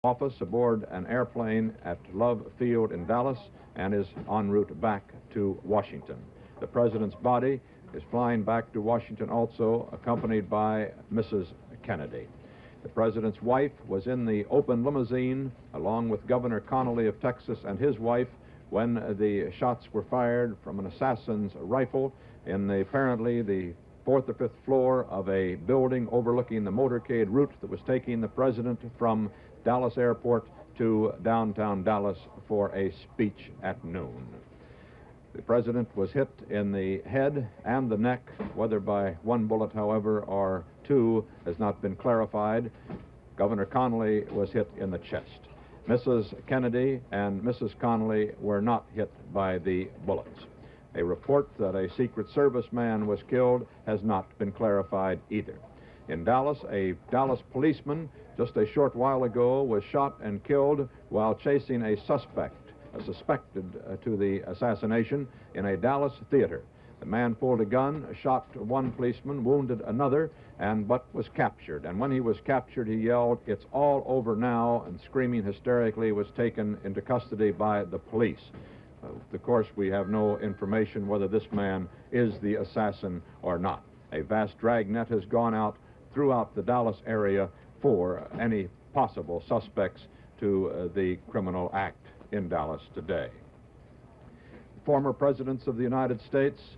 office aboard an airplane at Love Field in Dallas and is en route back to Washington. The president's body is flying back to Washington also, accompanied by Mrs. Kennedy. The president's wife was in the open limousine along with Governor Connally of Texas and his wife when the shots were fired from an assassin's rifle in apparently the fourth or fifth floor of a building overlooking the motorcade route that was taking the president from Dallas Airport to downtown Dallas for a speech at noon. The president was hit in the head and the neck. Whether by one bullet, however, or two has not been clarified. Governor Connally was hit in the chest. Mrs. Kennedy and Mrs. Connally were not hit by the bullets. A report that a Secret Service man was killed has not been clarified either. In Dallas, a Dallas policeman just a short while ago was shot and killed while chasing a suspected to the assassination in a Dallas theater. The man pulled a gun, shot one policeman, wounded another, but was captured. And when he was captured, he yelled, "It's all over now," and screaming hysterically was taken into custody by the police. Of course, we have no information whether this man is the assassin or not. A vast dragnet has gone out throughout the Dallas area for any possible suspects to the criminal act in Dallas today. Former presidents of the United States,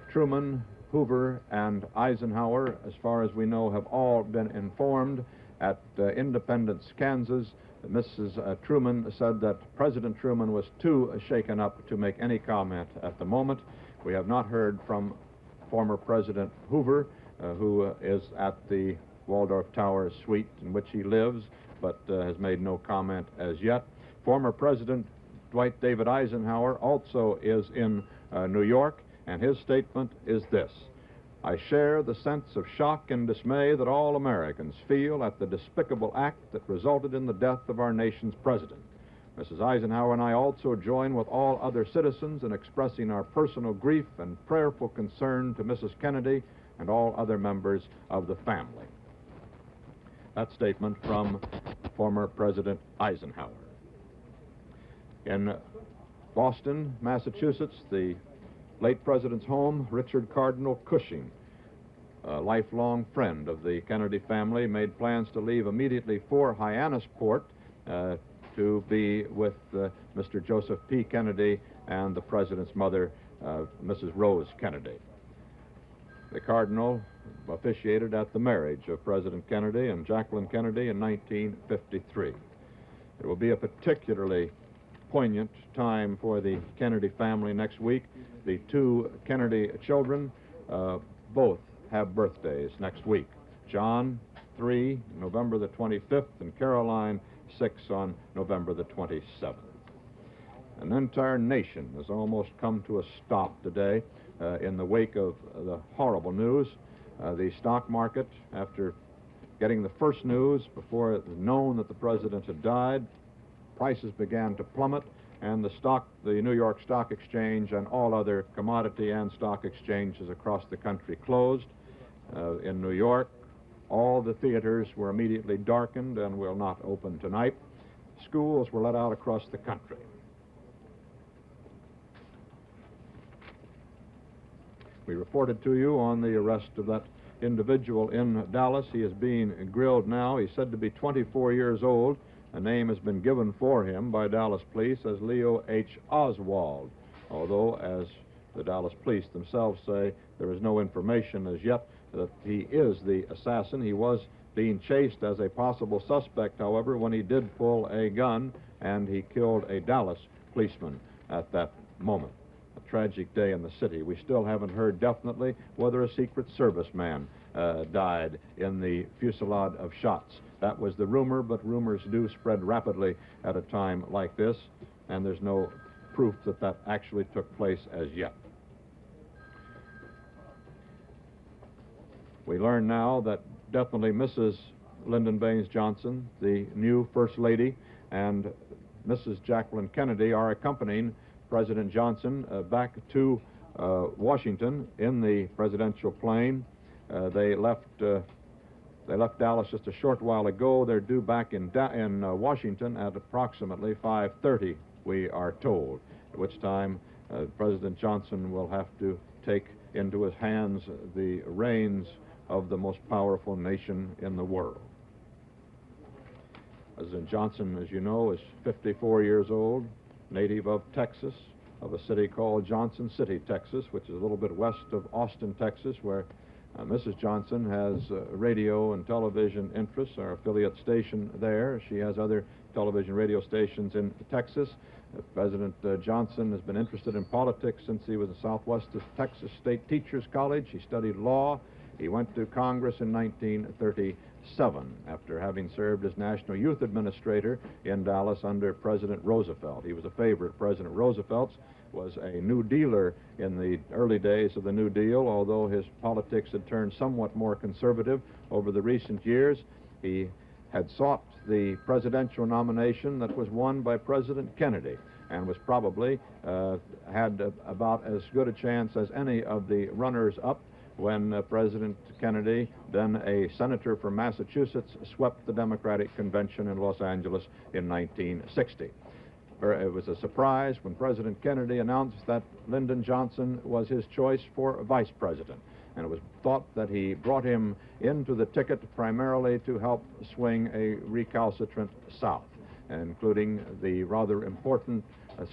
Truman, Hoover, and Eisenhower, as far as we know, have all been informed at Independence, Kansas. Mrs. Truman said that President Truman was too shaken up to make any comment at the moment. We have not heard from former President Hoover, who is at the Waldorf Tower suite in which he lives, but has made no comment as yet. Former President Dwight David Eisenhower also is in New York, and his statement is this: "I share the sense of shock and dismay that all Americans feel at the despicable act that resulted in the death of our nation's president. Mrs. Eisenhower and I also join with all other citizens in expressing our personal grief and prayerful concern to Mrs. Kennedy and all other members of the family." That statement from former President Eisenhower. In Boston, Massachusetts, the late president's home, Richard Cardinal Cushing, a lifelong friend of the Kennedy family, made plans to leave immediately for Hyannisport to be with Mr. Joseph P. Kennedy and the president's mother, Mrs. Rose Kennedy. The Cardinal officiated at the marriage of President Kennedy and Jacqueline Kennedy in 1953. It will be a particularly poignant time for the Kennedy family next week. The two Kennedy children both have birthdays next week. John, 3, November the 25th, and Caroline, 6, on November the 27th. An entire nation has almost come to a stop today in the wake of the horrible news. The stock market, after getting the first news before it was known that the president had died, prices began to plummet, and the New York Stock Exchange and all other commodity and stock exchanges across the country closed. In New York, all the theaters were immediately darkened and will not open tonight. Schools were let out across the country. We reported to you on the arrest of that individual in Dallas. He is being grilled now. He's said to be 24 years old. A name has been given for him by Dallas police as Leo H. Oswald, although, as the Dallas police themselves say, there is no information as yet that he is the assassin. He was being chased as a possible suspect, however, when he did pull a gun, and he killed a Dallas policeman at that moment. A tragic day in the city. We still haven't heard definitely whether a Secret Service man died in the fusillade of shots. That was the rumor, but rumors do spread rapidly at a time like this, and there's no proof that that actually took place as yet. We learn now that definitely Mrs. Lyndon Baines Johnson, the new First Lady, and Mrs. Jacqueline Kennedy are accompanying President Johnson back to Washington in the presidential plane. They left They left Dallas just a short while ago. They're due back in Washington at approximately 5:30, we are told, at which time President Johnson will have to take into his hands the reins of the most powerful nation in the world. President Johnson, as you know, is 54 years old, native of Texas, of a city called Johnson City, Texas, which is a little bit west of Austin, Texas, where Mrs. Johnson has radio and television interests, our affiliate station there. She has other television radio stations in Texas. President Johnson has been interested in politics since he was a Southwest Texas State Teachers College. He studied law. He went to Congress in 1937 after having served as National Youth Administrator in Dallas under President Roosevelt. He was a favorite of President Roosevelt's, was a New Dealer in the early days of the New Deal, although his politics had turned somewhat more conservative over the recent years. He had sought the presidential nomination that was won by President Kennedy and was probably had about as good a chance as any of the runners-up when President Kennedy, then a senator from Massachusetts, swept the Democratic Convention in Los Angeles in 1960. It was a surprise when President Kennedy announced that Lyndon Johnson was his choice for vice president. And it was thought that he brought him into the ticket primarily to help swing a recalcitrant South, including the rather important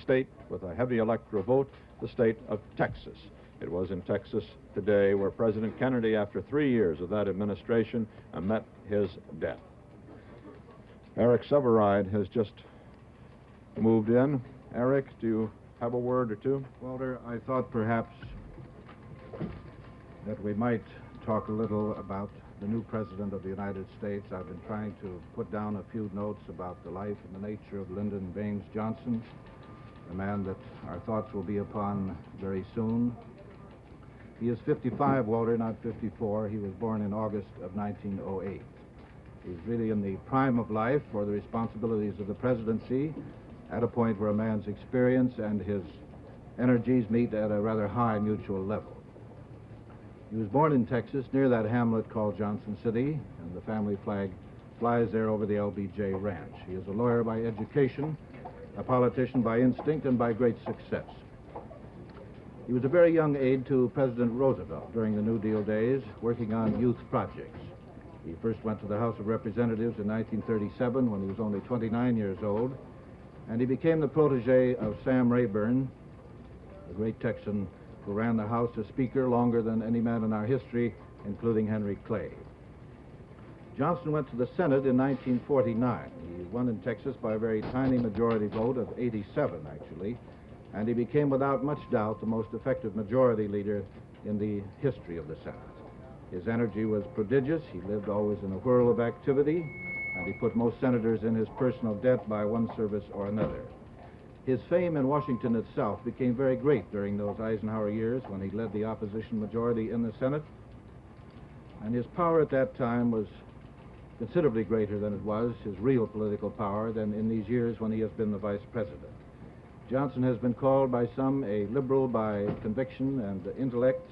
state with a heavy electoral vote, the state of Texas. It was in Texas today where President Kennedy, after 3 years of that administration, met his death. Eric Severide has just moved in. Eric, do you have a word or two? Walter, I thought perhaps that we might talk a little about the new President of the United States. I've been trying to put down a few notes about the life and the nature of Lyndon Baines Johnson, a man that our thoughts will be upon very soon. He is 55, Walter, not 54. He was born in August of 1908. He's really in the prime of life for the responsibilities of the presidency, at a point where a man's experience and his energies meet at a rather high mutual level. He was born in Texas, near that hamlet called Johnson City, and the family flag flies there over the LBJ Ranch. He is a lawyer by education, a politician by instinct, and by great success. He was a very young aide to President Roosevelt during the New Deal days, working on youth projects. He first went to the House of Representatives in 1937 when he was only 29 years old, and he became the protege of Sam Rayburn, the great Texan who ran the House as Speaker longer than any man in our history, including Henry Clay. Johnson went to the Senate in 1949. He won in Texas by a very tiny majority vote of 87, actually, and he became without much doubt the most effective majority leader in the history of the Senate. His energy was prodigious. He lived always in a whirl of activity, and he put most senators in his personal debt by one service or another. His fame in Washington itself became very great during those Eisenhower years when he led the opposition majority in the Senate, and his power at that time was considerably greater than it was, his real political power, than in these years when he has been the vice president. Johnson has been called by some a liberal by conviction and intellect,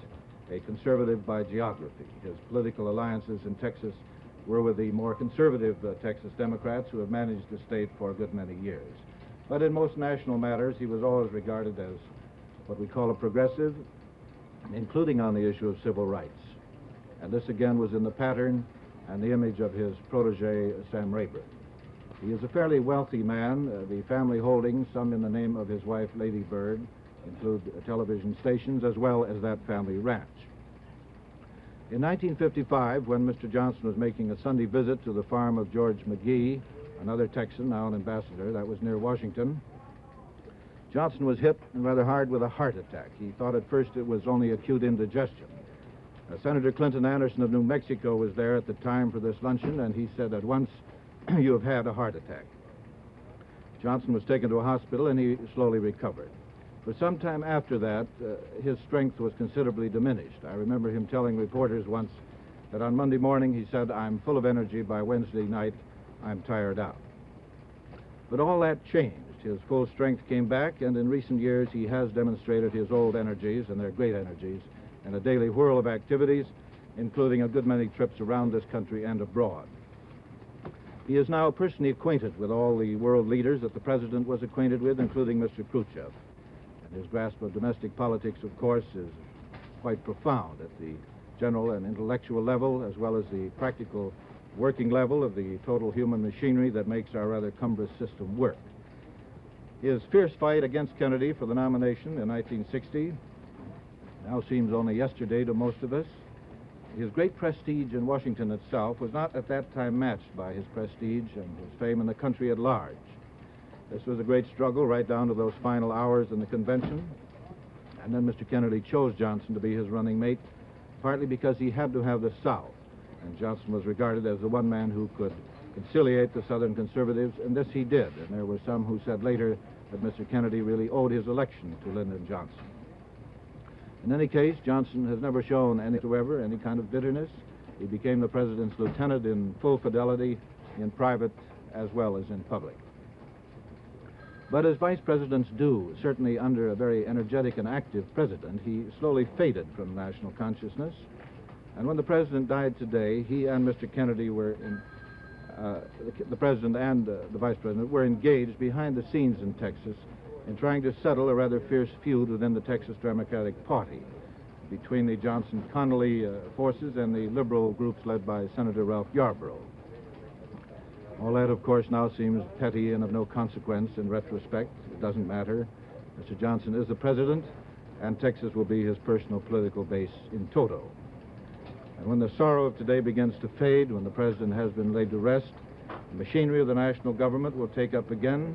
a conservative by geography. His political alliances in Texas were with the more conservative Texas Democrats who have managed the state for a good many years. But in most national matters, he was always regarded as what we call a progressive, including on the issue of civil rights. And this again was in the pattern and the image of his protege, Sam Rayburn. He is a fairly wealthy man. The family holdings, some in the name of his wife, Lady Bird, include television stations as well as that family ranch. In 1955, when Mr. Johnson was making a Sunday visit to the farm of George McGee, another Texan, now an ambassador, that was near Washington, Johnson was hit rather hard with a heart attack. He thought at first it was only acute indigestion. Senator Clinton Anderson of New Mexico was there at the time for this luncheon, and he said at once, "You have had a heart attack." Johnson was taken to a hospital, and he slowly recovered. For some time after that, his strength was considerably diminished. I remember him telling reporters once that on Monday morning he said, "I'm full of energy. By Wednesday night, I'm tired out." But all that changed. His full strength came back, and in recent years he has demonstrated his old energies, and they're great energies, in a daily whirl of activities, including a good many trips around this country and abroad. He is now personally acquainted with all the world leaders that the President was acquainted with, including Mr. Khrushchev. And his grasp of domestic politics, of course, is quite profound at the general and intellectual level, as well as the practical working level of the total human machinery that makes our rather cumbrous system work. His fierce fight against Kennedy for the nomination in 1960 now seems only yesterday to most of us. His great prestige in Washington itself was not at that time matched by his prestige and his fame in the country at large. This was a great struggle right down to those final hours in the convention. And then Mr. Kennedy chose Johnson to be his running mate, partly because he had to have the South. And Johnson was regarded as the one man who could conciliate the Southern conservatives, and this he did. And there were some who said later that Mr. Kennedy really owed his election to Lyndon Johnson. In any case, Johnson has never shown any kind of bitterness. He became the President's lieutenant in full fidelity, in private as well as in public. But as vice presidents do, certainly under a very energetic and active president, he slowly faded from national consciousness. And when the president died today, he and Mr. Kennedy were the president and the vice president were engaged behind the scenes in Texas in trying to settle a rather fierce feud within the Texas Democratic Party between the Johnson-Connally forces and the liberal groups led by Senator Ralph Yarborough. All that, of course, now seems petty and of no consequence in retrospect. It doesn't matter. Mr. Johnson is the president, and Texas will be his personal political base in toto. And when the sorrow of today begins to fade, when the president has been laid to rest, the machinery of the national government will take up again,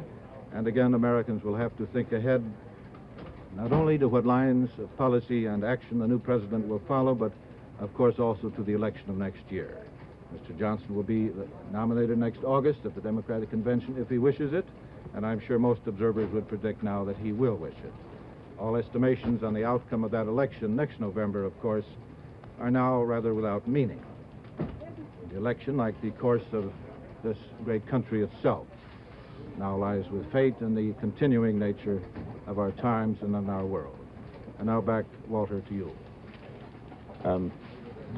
and again Americans will have to think ahead, not only to what lines of policy and action the new president will follow, but of course also to the election of next year. Mr. Johnson will be nominated next August at the Democratic Convention if he wishes it, and I'm sure most observers would predict now that he will wish it. All estimations on the outcome of that election next November, of course, are now rather without meaning. The election, like the course of this great country itself, now lies with fate and the continuing nature of our times and in our world. And now back, Walter, to you.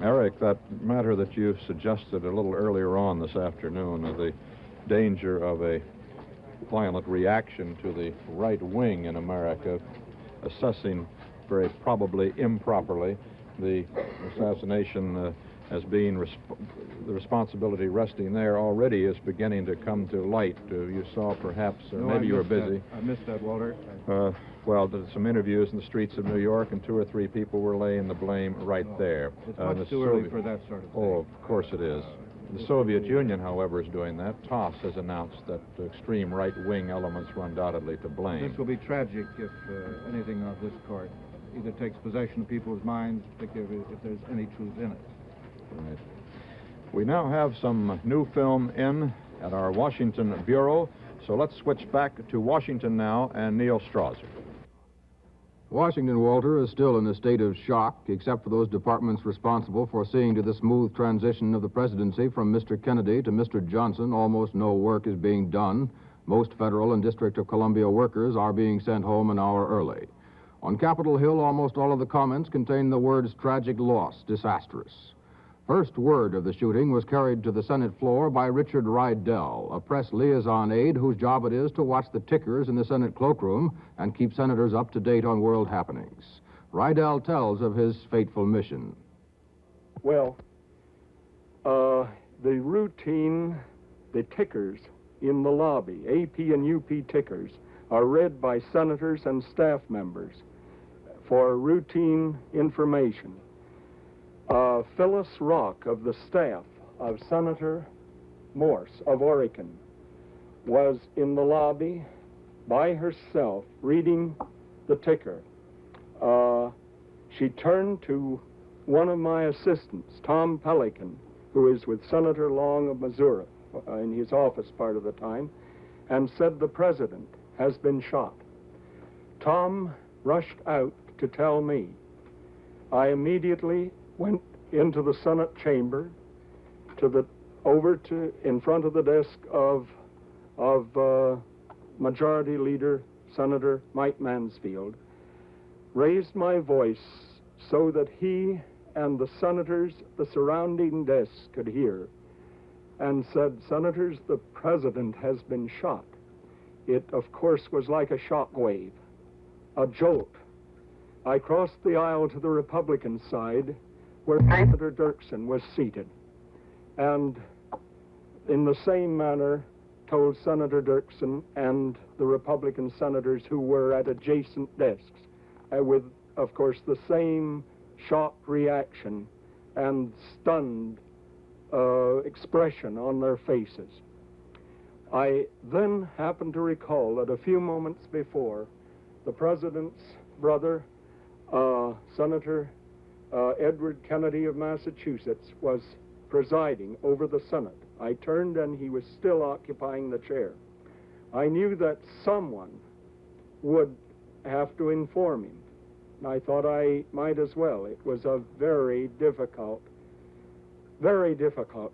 Eric, that matter that you suggested a little earlier on this afternoon of the danger of a violent reaction to the right wing in America, assessing very probably improperly the assassination as being the responsibility resting there already is beginning to come to light. You saw perhaps, or maybe you were busy. I missed that, Walter. Well, did some interviews in the streets of New York, and 2 or 3 people were laying the blame right there. It's much too early for that sort of thing. Oh, of course it is. The Soviet Union, however, is doing that. TOSS has announced that extreme right-wing elements were undoubtedly to blame. This will be tragic if anything of this sort either takes possession of people's minds, particularly if there's any truth in it. Right. We now have some new film in at our Washington Bureau, so let's switch back to Washington now and Neil Strasser. Washington, Walter, is still in a state of shock, except for those departments responsible for seeing to the smooth transition of the presidency from Mr. Kennedy to Mr. Johnson. Almost no work is being done. Most federal and District of Columbia workers are being sent home an hour early. On Capitol Hill, almost all of the comments contain the words tragic loss, disastrous. First word of the shooting was carried to the Senate floor by Richard Rydell, a press liaison aide whose job it is to watch the tickers in the Senate cloakroom and keep senators up to date on world happenings. Rydell tells of his fateful mission. Well, the routine, the tickers in the lobby, AP and UP tickers, are read by senators and staff members for routine information. Phyllis Rock of the staff of Senator Morse of Oregon was in the lobby by herself reading the ticker. She turned to one of my assistants, Tom Pelican, who is with Senator Long of Missouri in his office part of the time, and said the president has been shot. Tom rushed out to tell me. I immediately went into the Senate chamber, in front of the desk of Majority Leader Senator Mike Mansfield, raised my voice so that he and the senators, the surrounding desks could hear, and said, "Senators, the president has been shot." It, of course, was like a shock wave, a jolt. I crossed the aisle to the Republican side, where Senator Dirksen was seated, and in the same manner told Senator Dirksen and the Republican senators who were at adjacent desks, with, of course, the same shocked reaction and stunned expression on their faces. I then happened to recall that a few moments before, the president's brother, Senator Edward Kennedy of Massachusetts, was presiding over the Senate. I turned and he was still occupying the chair. I knew that someone would have to inform him, and I thought I might as well. It was a very difficult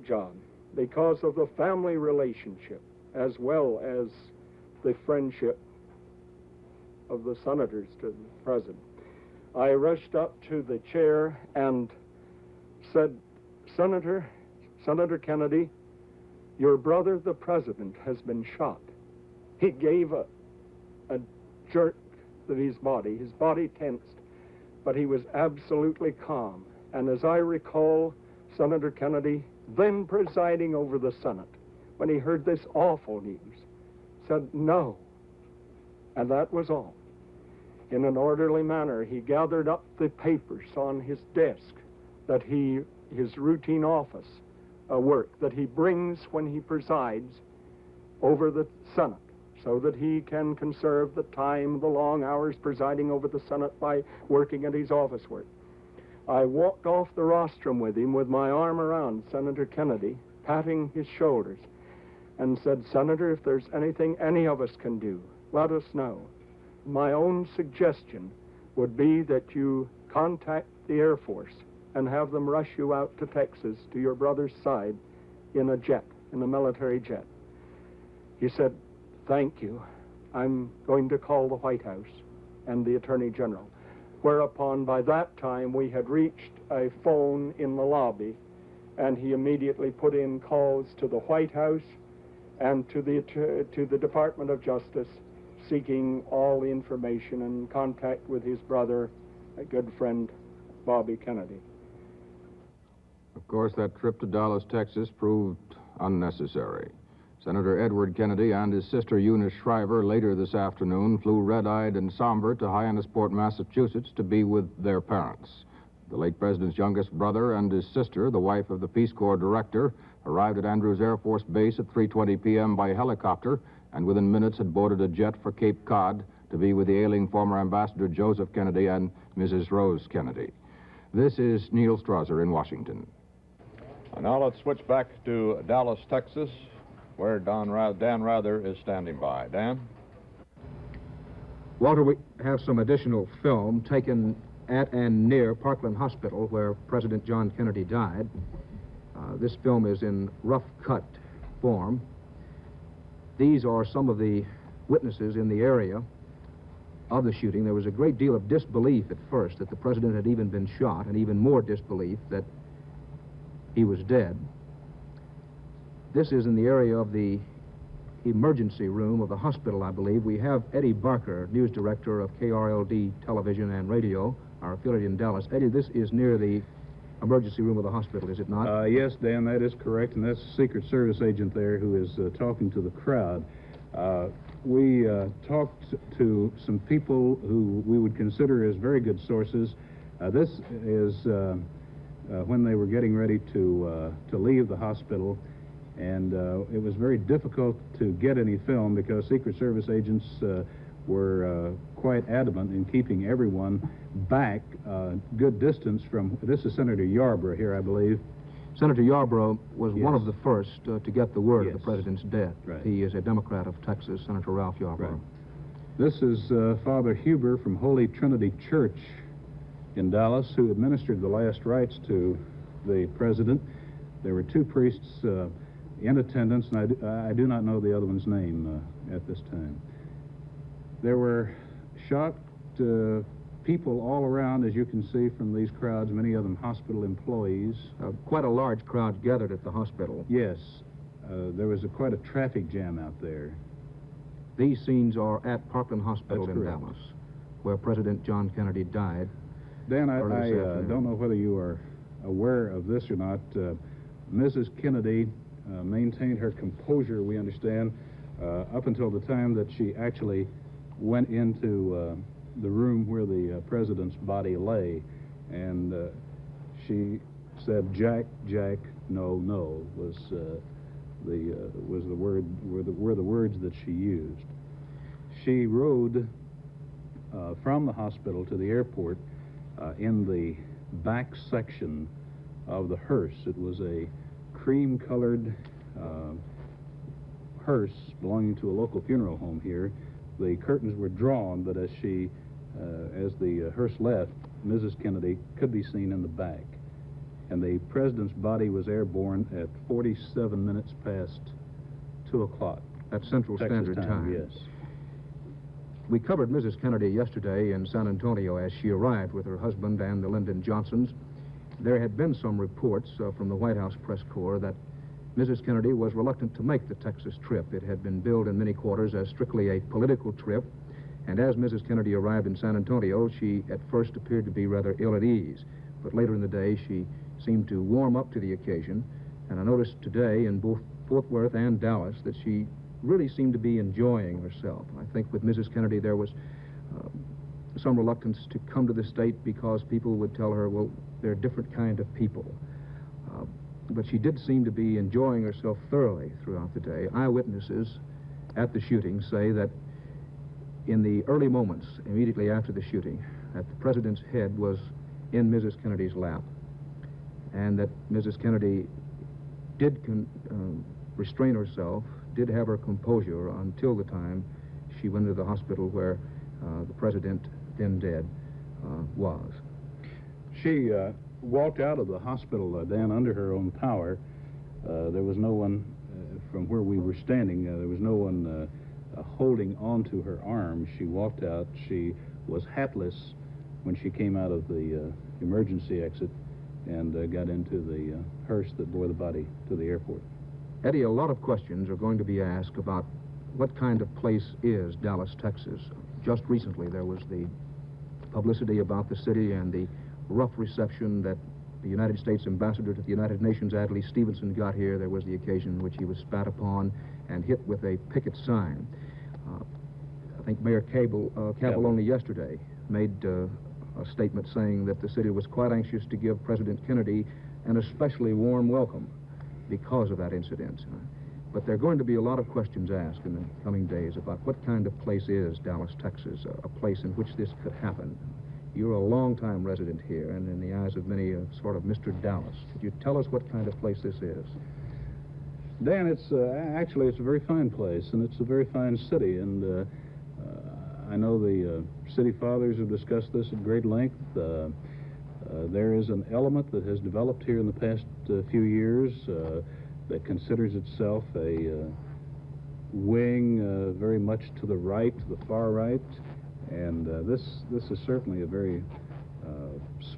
job because of the family relationship as well as the friendship of the senators to the president. I rushed up to the chair and said, Senator Kennedy, your brother, the president, has been shot." He gave a jerk of his body tensed, but he was absolutely calm. And as I recall, Senator Kennedy, then presiding over the Senate, when he heard this awful news, said, "No." And that was all. In an orderly manner, he gathered up the papers on his desk that his routine office work that he brings when he presides over the Senate, so that he can conserve the time, the long hours presiding over the Senate by working at his office work. I walked off the rostrum with him with my arm around Senator Kennedy, patting his shoulders, and said, "Senator, if there's anything any of us can do, let us know. My own suggestion would be that you contact the Air Force and have them rush you out to Texas to your brother's side in a military jet." He said, "Thank you. I'm going to call the White House and the Attorney General." Whereupon, by that time, we had reached a phone in the lobby, and he immediately put in calls to the White House and to the Department of Justice, seeking all the information and contact with his brother, a good friend, Bobby Kennedy. Of course, that trip to Dallas, Texas proved unnecessary. Senator Edward Kennedy and his sister Eunice Shriver later this afternoon flew red-eyed and somber to Hyannisport, Massachusetts to be with their parents. The late president's youngest brother and his sister, the wife of the Peace Corps director, arrived at Andrews Air Force Base at 3:20 p.m. by helicopter and within minutes had boarded a jet for Cape Cod to be with the ailing former Ambassador Joseph Kennedy and Mrs. Rose Kennedy. This is Neil Strasser in Washington. And now let's switch back to Dallas, Texas, where Dan Rather is standing by. Dan? Walter, we have some additional film taken at and near Parkland Hospital, where President John Kennedy died. This film is in rough cut form. These are some of the witnesses in the area of the shooting. There was a great deal of disbelief at first that the president had even been shot, and even more disbelief that he was dead. This is in the area of the emergency room of the hospital, I believe. We have Eddie Barker, news director of KRLD Television and Radio, our affiliate in Dallas. Eddie, this is near the emergency room of the hospital, is it not? Yes, Dan, that is correct, and that's the Secret Service agent there who is talking to the crowd. We talked to some people who we would consider as very good sources. This is when they were getting ready to leave the hospital, and it was very difficult to get any film because Secret Service agents were quite adamant in keeping everyone back a good distance from... This is Senator Yarborough here, I believe. Senator Yarborough was one of the first to get the word of the Yes. president's death. Right. He is a Democrat of Texas, Senator Ralph Yarborough. Right. This is Father Huber from Holy Trinity Church in Dallas, who administered the last rites to the president. There were two priests in attendance, and I do not know the other one's name at this time. There were shocked people all around, as you can see from these crowds, many of them hospital employees. Quite a large crowd gathered at the hospital. Yes. There was quite a traffic jam out there. These scenes are at Parkland Hospital That's in correct. Dallas, where President John Kennedy died. Dan, I early this afternoon. don't know whether you are aware of this or not. Mrs. Kennedy maintained her composure, we understand, up until the time that she actually went into the room where the president's body lay, and she said, "Jack, Jack, no, no," were the words that she used. She rode from the hospital to the airport in the back section of the hearse. It was a cream-colored hearse belonging to a local funeral home here. The curtains were drawn, but as the hearse left, Mrs. Kennedy could be seen in the back. And the president's body was airborne at 47 minutes past 2 o'clock. At Central Texas Standard Time. Yes. We covered Mrs. Kennedy yesterday in San Antonio as she arrived with her husband and the Lyndon Johnsons. There had been some reports from the White House press corps that Mrs. Kennedy was reluctant to make the Texas trip. It had been billed in many quarters as strictly a political trip, and as Mrs. Kennedy arrived in San Antonio, she at first appeared to be rather ill at ease, but later in the day she seemed to warm up to the occasion, and I noticed today in both Fort Worth and Dallas that she really seemed to be enjoying herself. I think with Mrs. Kennedy there was some reluctance to come to the state because people would tell her, well, they're a different kind of people. But she did seem to be enjoying herself thoroughly throughout the day. Eyewitnesses at the shooting say that in the early moments immediately after the shooting, that the president's head was in Mrs. Kennedy's lap, and that Mrs. Kennedy did restrain herself, did have her composure until the time she went to the hospital where the president, then dead, was. She walked out of the hospital, Dan, under her own power. There was no one, from where we were standing, there was no one holding onto her arm. She walked out. She was hatless when she came out of the emergency exit and got into the hearse that bore the body to the airport. Eddie, a lot of questions are going to be asked about what kind of place is Dallas, Texas. Just recently there was the publicity about the city and the rough reception that the United States ambassador to the United Nations, Adlai Stevenson, got here. There was the occasion in which he was spat upon and hit with a picket sign. I think Mayor Cabell only yesterday made a statement saying that the city was quite anxious to give President Kennedy an especially warm welcome because of that incident. But there are going to be a lot of questions asked in the coming days about what kind of place is Dallas, Texas, a place in which this could happen. You're a long-time resident here, and in the eyes of many, sort of Mr. Dallas. Could you tell us what kind of place this is? Dan, it's actually it's a very fine place, and it's a very fine city, and I know the city fathers have discussed this at great length. There is an element that has developed here in the past few years that considers itself a wing very much to the right, to the far right, and this is certainly a very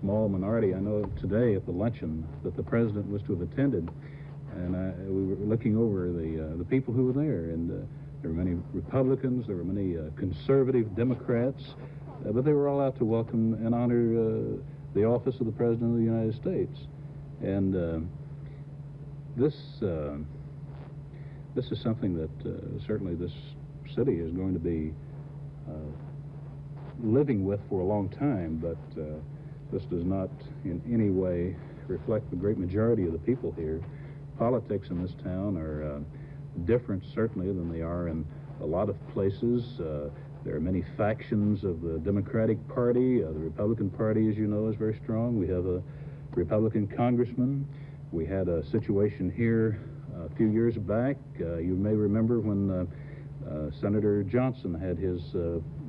small minority. I know today at the luncheon that the president was to have attended, and we were looking over the people who were there, and there were many Republicans, there were many conservative Democrats, but they were all out to welcome and honor the office of the President of the United States. And this is something that certainly this city is going to be living with for a long time, but this does not in any way reflect the great majority of the people here. Politics in this town are different, certainly, than they are in a lot of places. There are many factions of the Democratic Party. The Republican Party, as you know, is very strong. We have a Republican congressman. We had a situation here a few years back. You may remember when Senator Johnson had his,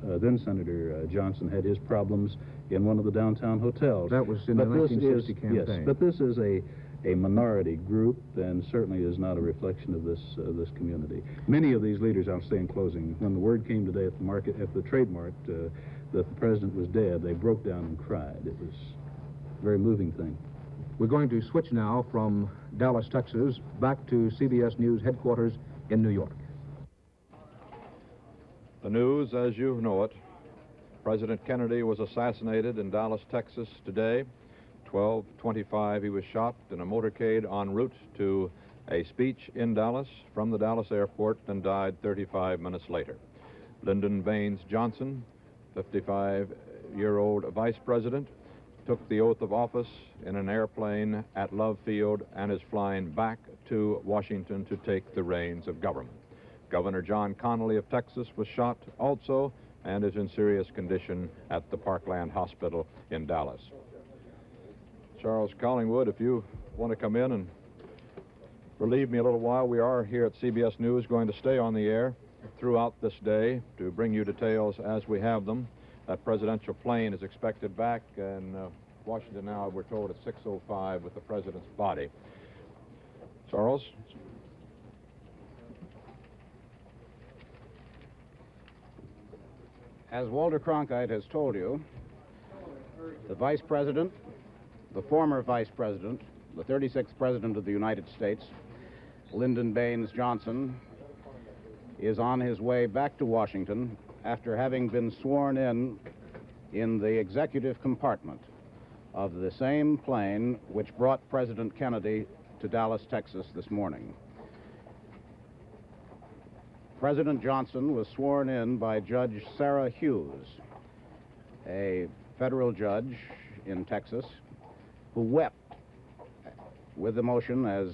then Senator Johnson had his problems in one of the downtown hotels. That was in the 1960 campaign. Yes, but this is a a minority group, and certainly is not a reflection of this community. Many of these leaders, I'll say in closing, when the word came today at the Trade Mart that the president was dead, they broke down and cried. It was a very moving thing. We're going to switch now from Dallas, Texas, back to CBS News headquarters in New York. The news, as you know it, President Kennedy was assassinated in Dallas, Texas today. 12:25, he was shot in a motorcade en route to a speech in Dallas from the Dallas airport and died 35 minutes later. Lyndon Baines Johnson, 55-year-old vice president, took the oath of office in an airplane at Love Field and is flying back to Washington to take the reins of government. Governor John Connally of Texas was shot also and is in serious condition at the Parkland Hospital in Dallas. Charles Collingwood, if you want to come in and relieve me a little while, we are here at CBS News going to stay on the air throughout this day to bring you details as we have them. That presidential plane is expected back in Washington now, we're told, at 6:05 with the president's body. Charles? As Walter Cronkite has told you, the Vice President, the former Vice President, the 36th President of the United States, Lyndon Baines Johnson, is on his way back to Washington after having been sworn in the executive compartment of the same plane which brought President Kennedy to Dallas, Texas this morning. President Johnson was sworn in by Judge Sarah Hughes, a federal judge in Texas, who wept with emotion as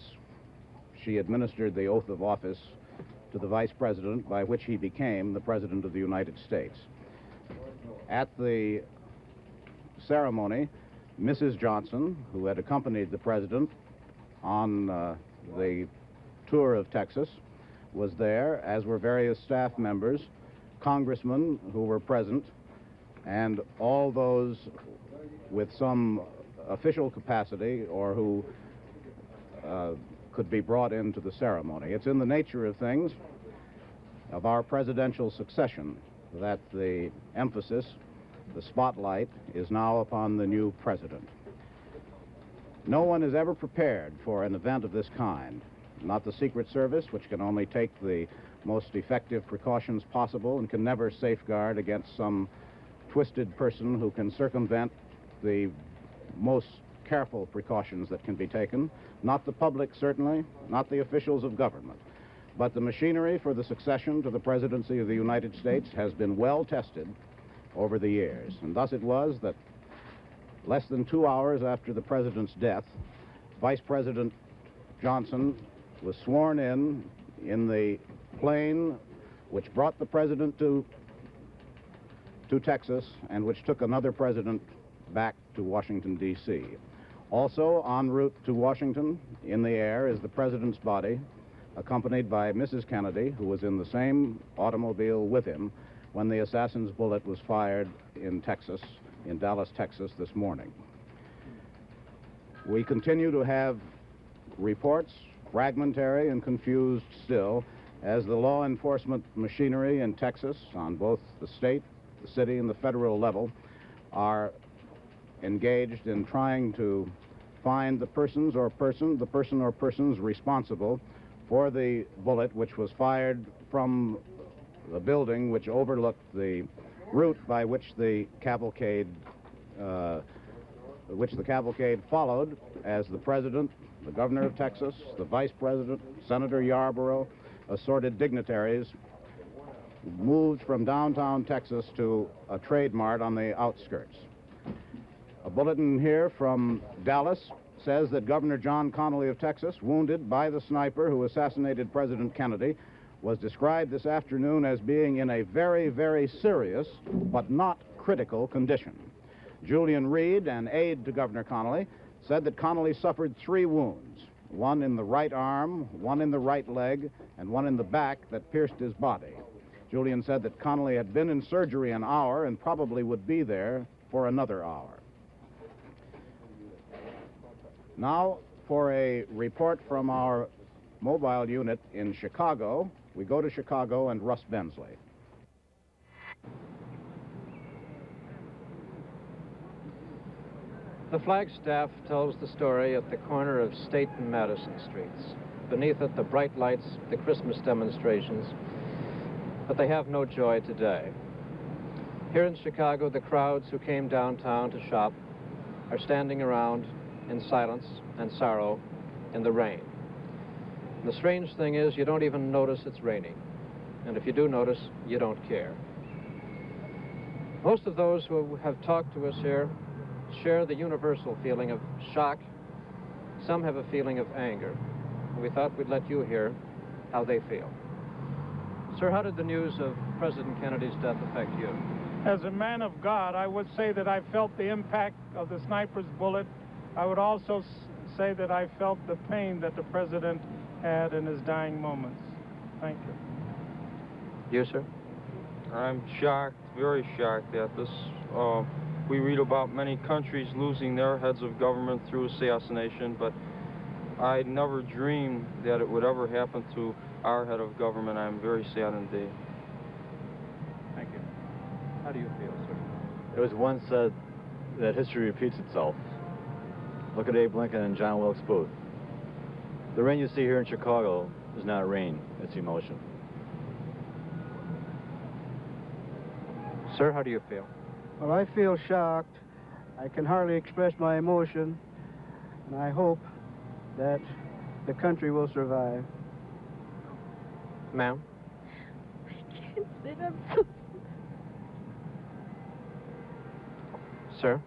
she administered the oath of office to the vice president by which he became the President of the United States. At the ceremony, Mrs. Johnson, who had accompanied the president on the tour of Texas, was there, as were various staff members, congressmen who were present, and all those with some official capacity or who could be brought into the ceremony. It's in the nature of things, of our presidential succession, that the emphasis, the spotlight, is now upon the new president. No one is ever prepared for an event of this kind. Not the Secret Service, which can only take the most effective precautions possible and can never safeguard against some twisted person who can circumvent the most careful precautions that can be taken. Not the public, certainly, not the officials of government. But the machinery for the succession to the presidency of the United States has been well tested over the years. And thus it was that less than 2 hours after the president's death, Vice President Johnson was sworn in the plane which brought the president to Texas and which took another president back to Washington, D.C. Also en route to Washington in the air is the president's body, accompanied by Mrs. Kennedy, who was in the same automobile with him when the assassin's bullet was fired in Texas, in Dallas, Texas, this morning. We continue to have reports, fragmentary and confused still, as the law enforcement machinery in Texas, on both the state, the city, and the federal level, are engaged in trying to find the person or persons responsible for the bullet which was fired from the building which overlooked the route by which the cavalcade followed as the president, the governor of Texas, the vice president, Senator Yarborough, assorted dignitaries, moved from downtown Texas to a trade mart on the outskirts. A bulletin here from Dallas says that Governor John Connally of Texas, wounded by the sniper who assassinated President Kennedy, was described this afternoon as being in a very, very serious but not critical condition. Julian Reed, an aide to Governor Connally, said that Connally suffered 3 wounds, one in the right arm, one in the right leg, and one in the back that pierced his body. Julian said that Connally had been in surgery an hour and probably would be there for another hour. Now, for a report from our mobile unit in Chicago. We go to Chicago and Russ Bensley. The flagstaff tells the story at the corner of State and Madison Streets. Beneath it, the bright lights, the Christmas demonstrations, but they have no joy today. Here in Chicago, the crowds who came downtown to shop are standing around in silence and sorrow in the rain. And the strange thing is, you don't even notice it's raining. And if you do notice, you don't care. Most of those who have talked to us here share the universal feeling of shock. Some have a feeling of anger. And we thought we'd let you hear how they feel. Sir, how did the news of President Kennedy's death affect you? As a man of God, I would say that I felt the impact of the sniper's bullet. I would also say that I felt the pain that the president had in his dying moments. Thank you. You, sir? I'm shocked, very shocked at this. We read about many countries losing their heads of government through assassination, but I never dreamed that it would ever happen to our head of government. I'm very sad indeed. Thank you. How do you feel, sir? It was once said that history repeats itself. Look at Abe Lincoln and John Wilkes Booth. The rain you see here in Chicago is not rain, it's emotion. Sir, how do you feel? Well, I feel shocked. I can hardly express my emotion, and I hope that the country will survive. Ma'am? I can't say I'm so... Sir?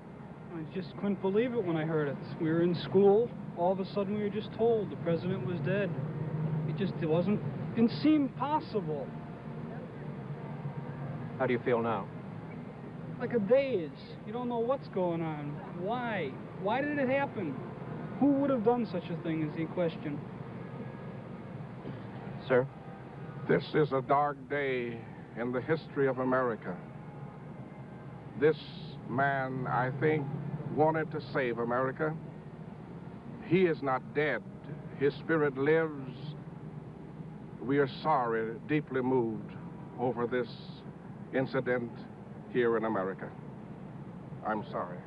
I just couldn't believe it when I heard it. We were in school. All of a sudden, we were just told the president was dead. Didn't seem possible. How do you feel now? Like a daze. You don't know what's going on. Why? Why did it happen? Who would have done such a thing is the question. Sir? This is a dark day in the history of America. This man, I think, wanted to save America. He is not dead. His spirit lives. We are sorry, deeply moved over this incident here in America. I'm sorry.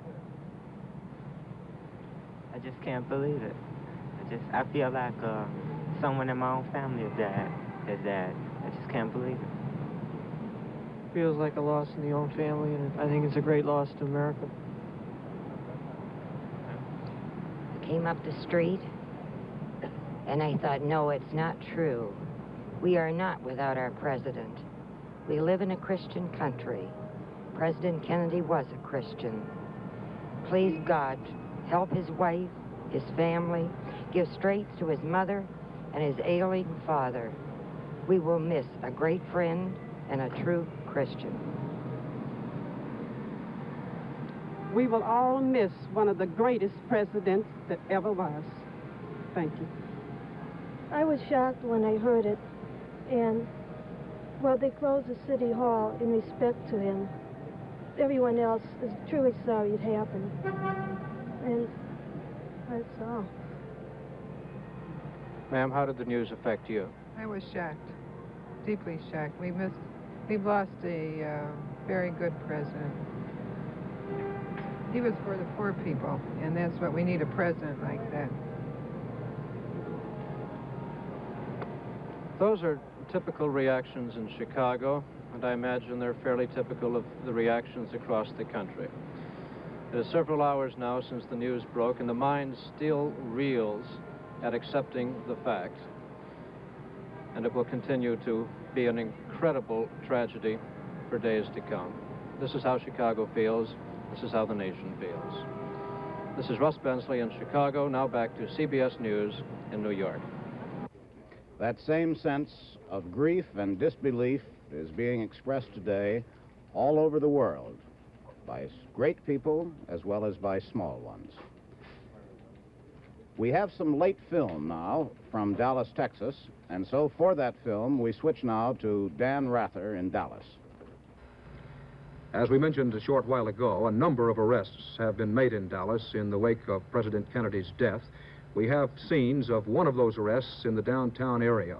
I just can't believe it. I feel like someone in my own family has died. I just can't believe it. Feels like a loss in the own family, and I think it's a great loss to America. I came up the street, and I thought, no, it's not true. We are not without our president. We live in a Christian country. President Kennedy was a Christian. Please God, help his wife, his family, give strength to his mother and his ailing father. We will miss a great friend and a true Christian. We will all miss one of the greatest presidents that ever was. Thank you. I was shocked when I heard it, and, well, they closed the City Hall in respect to him. Everyone else is truly sorry it happened. And that's all. Ma'am, how did the news affect you? I was shocked, deeply shocked. We've lost a very good president. He was for the poor people, and that's what we need, a president like that. Those are typical reactions in Chicago, and I imagine they're fairly typical of the reactions across the country. It is several hours now since the news broke, and the mind still reels at accepting the fact. And it will continue to be an incredible tragedy for days to come. This is how Chicago feels. This is how the nation feels. This is Russ Bensley in Chicago. Now back to CBS News in New York. That same sense of grief and disbelief is being expressed today all over the world by great people as well as by small ones. We have some late film now from Dallas, Texas, and so for that film we switch now to Dan Rather in Dallas. As we mentioned a short while ago, a number of arrests have been made in Dallas in the wake of President Kennedy's death. We have scenes of one of those arrests in the downtown area.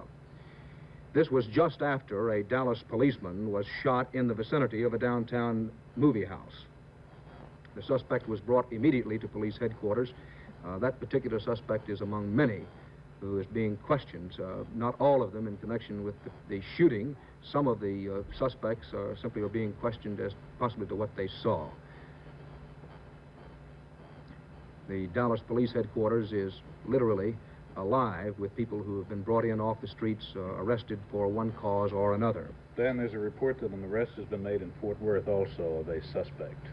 This was just after a Dallas policeman was shot in the vicinity of a downtown movie house. The suspect was brought immediately to police headquarters. That particular suspect is among many who is being questioned, not all of them in connection with the shooting. Some of the suspects simply are being questioned as possibly to what they saw. The Dallas police headquarters is literally alive with people who have been brought in off the streets, arrested for one cause or another. Dan, there's a report that an arrest has been made in Fort Worth also of a suspect.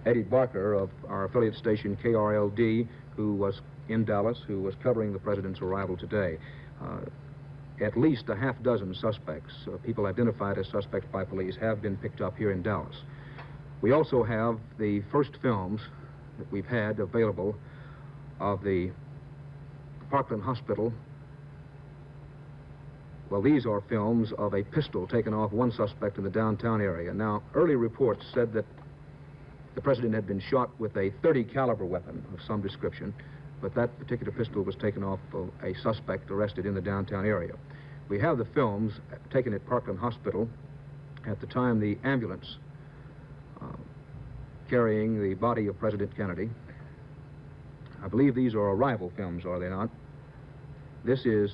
Eddie Barker of our affiliate station KRLD, who was in Dallas, who was covering the president's arrival today. At least a half dozen suspects, people identified as suspects by police, have been picked up here in Dallas. We also have the first films that we've had available of the Parkland Hospital. Well, these are films of a pistol taken off one suspect in the downtown area. Now, early reports said that the president had been shot with a .30 caliber weapon of some description, but that particular pistol was taken off of a suspect arrested in the downtown area. We have the films taken at Parkland Hospital at the time the ambulance carrying the body of President Kennedy. I believe these are arrival films, are they not? This is...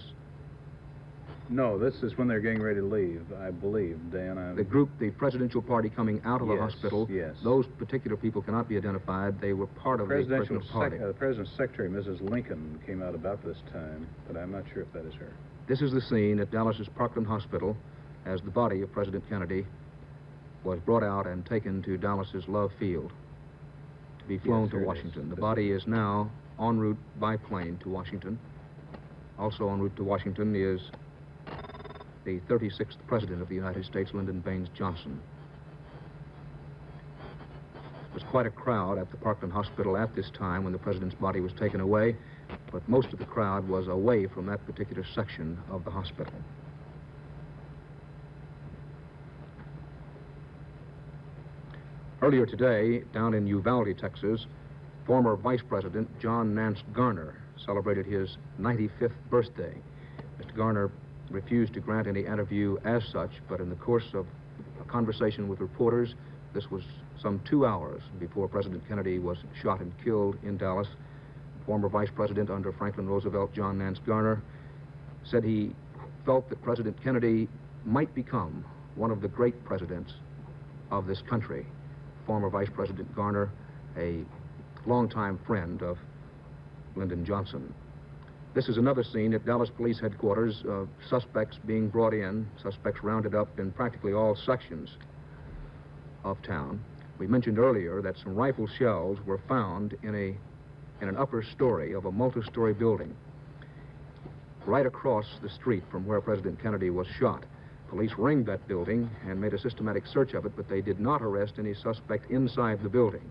No, this is when they're getting ready to leave, I believe, Dan. The group, the presidential party coming out of the hospital. Yes. Those particular people cannot be identified. They were part of the presidential party. The president's secretary, Mrs. Lincoln, came out about this time, but I'm not sure if that is her. This is the scene at Dallas's Parkland Hospital as the body of President Kennedy was brought out and taken to Dallas's Love Field to be flown to Washington. The body is now en route by plane to Washington. Also en route to Washington is the 36th President of the United States, Lyndon Baines Johnson. It was quite a crowd at the Parkland Hospital at this time when the President's body was taken away, but most of the crowd was away from that particular section of the hospital. Earlier today, down in Uvalde, Texas, former Vice President John Nance Garner celebrated his 95th birthday. Mr. Garner refused to grant any interview as such, but in the course of a conversation with reporters, this was some 2 hours before President Kennedy was shot and killed in Dallas. Former Vice President under Franklin Roosevelt, John Nance Garner, said he felt that President Kennedy might become one of the great presidents of this country. Former Vice President Garner, a longtime friend of Lyndon Johnson. This is another scene at Dallas Police Headquarters, suspects being brought in, suspects rounded up in practically all sections of town. We mentioned earlier that some rifle shells were found in an upper story of a multi-story building right across the street from where President Kennedy was shot. Police ringed that building and made a systematic search of it, but they did not arrest any suspect inside the building.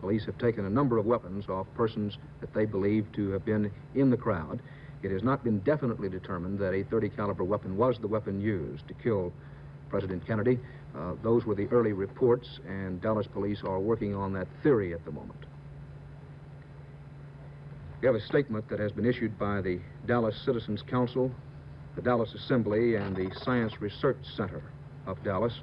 Police have taken a number of weapons off persons that they believe to have been in the crowd. It has not been definitely determined that a .30 caliber weapon was the weapon used to kill President Kennedy. Those were the early reports, and Dallas police are working on that theory at the moment. We have a statement that has been issued by the Dallas Citizens Council, the Dallas Assembly, and the Science Research Center of Dallas.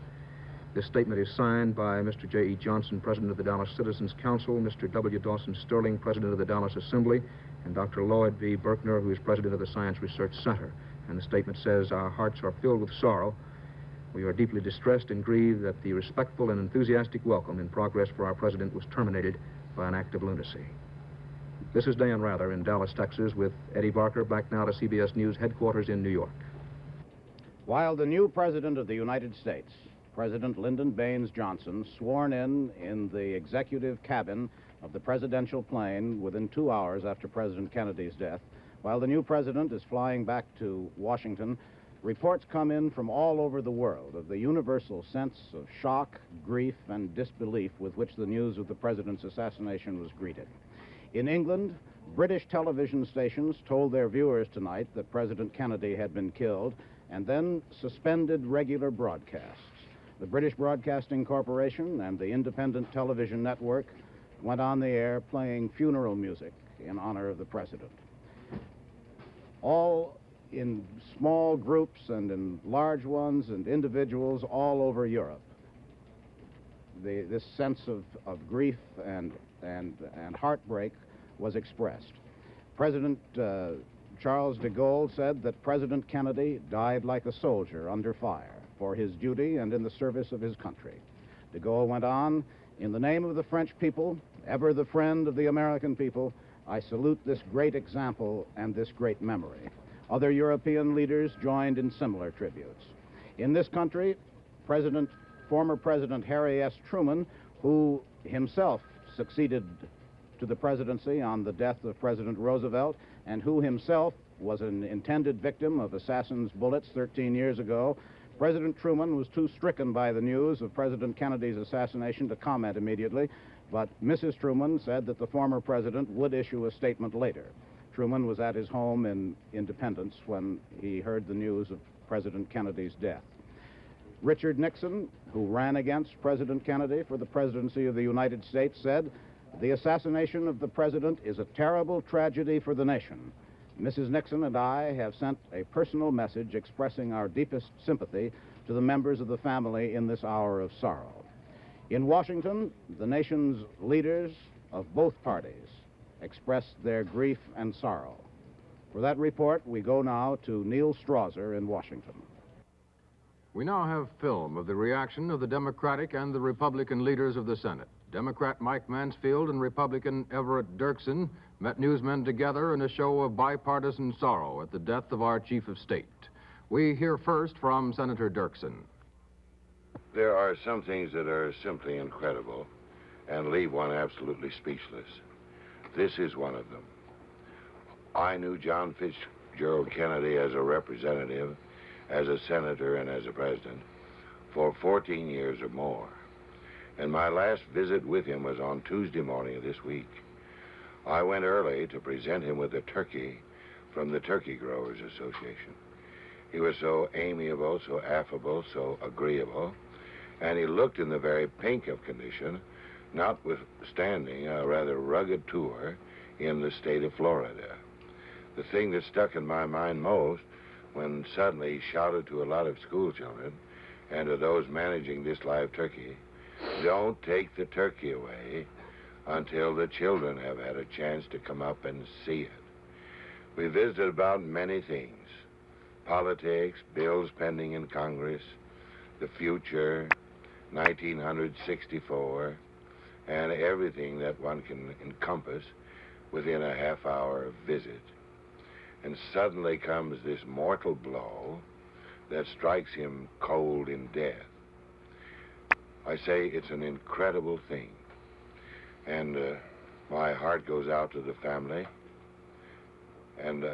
This statement is signed by Mr. J.E. Johnson, President of the Dallas Citizens Council, Mr. W. Dawson Sterling, President of the Dallas Assembly, and Dr. Lloyd V. Berkner, who is President of the Science Research Center. And the statement says, "Our hearts are filled with sorrow. We are deeply distressed and grieved that the respectful and enthusiastic welcome in progress for our President was terminated by an act of lunacy." This is Dan Rather in Dallas, Texas, with Eddie Barker, back now to CBS News headquarters in New York. While the new President of the United States, President Lyndon Baines Johnson, sworn in the executive cabin of the presidential plane within 2 hours after President Kennedy's death, while the new president is flying back to Washington, reports come in from all over the world of the universal sense of shock, grief, and disbelief with which the news of the president's assassination was greeted. In England, British television stations told their viewers tonight that President Kennedy had been killed and then suspended regular broadcasts. The British Broadcasting Corporation and the Independent Television Network went on the air playing funeral music in honor of the president. All in small groups and in large ones and individuals all over Europe, this sense of grief and heartbreak was expressed. President Charles de Gaulle said that President Kennedy died like a soldier under fire for his duty and in the service of his country. De Gaulle went on, "In the name of the French people, ever the friend of the American people, I salute this great example and this great memory." Other European leaders joined in similar tributes. In this country, former President Harry S. Truman, who himself succeeded to the presidency on the death of President Roosevelt, and who himself was an intended victim of assassins' bullets 13 years ago, President Truman was too stricken by the news of President Kennedy's assassination to comment immediately, but Mrs. Truman said that the former president would issue a statement later. Truman was at his home in Independence when he heard the news of President Kennedy's death. Richard Nixon, who ran against President Kennedy for the presidency of the United States, said, "The assassination of the president is a terrible tragedy for the nation. Mrs. Nixon and I have sent a personal message expressing our deepest sympathy to the members of the family in this hour of sorrow." In Washington, the nation's leaders of both parties expressed their grief and sorrow. For that report, we go now to Neil Strasser in Washington. We now have film of the reaction of the Democratic and the Republican leaders of the Senate. Democrat Mike Mansfield and Republican Everett Dirksen met newsmen together in a show of bipartisan sorrow at the death of our chief of state. We hear first from Senator Dirksen. There are some things that are simply incredible and leave one absolutely speechless. This is one of them. I knew John Fitzgerald Kennedy as a representative, as a senator, and as a president for 14 years or more. And my last visit with him was on Tuesday morning of this week. I went early to present him with a turkey from the Turkey Growers Association. He was so amiable, so affable, so agreeable, and he looked in the very pink of condition, notwithstanding a rather rugged tour in the state of Florida. The thing that stuck in my mind most, when suddenly he shouted to a lot of school children and to those managing this live turkey, "Don't take the turkey away until the children have had a chance to come up and see it." We visited about many things: politics, bills pending in Congress, the future, 1964, and everything that one can encompass within a half-hour visit. And suddenly comes this mortal blow that strikes him cold in death. I say it's an incredible thing. And my heart goes out to the family. And